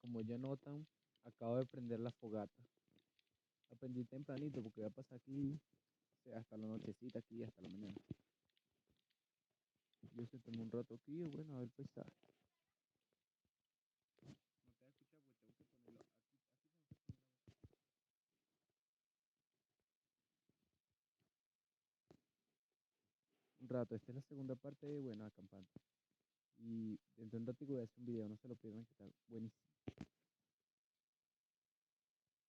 como ya notan, acabo de prender la fogata. La prendí tempranito porque voy a pasar aquí hasta la nochecita aquí, hasta la mañana. Yo se tomó un rato aquí, bueno, a ver el paisaje. No te vas a escuchar porque tengo que ponerlo aquí tengo que poner la voz. Un rato, esta es la segunda parte de, bueno, acampando. Y dentro de un ratito voy a hacer un video, no se lo pierdan, que está buenísimo.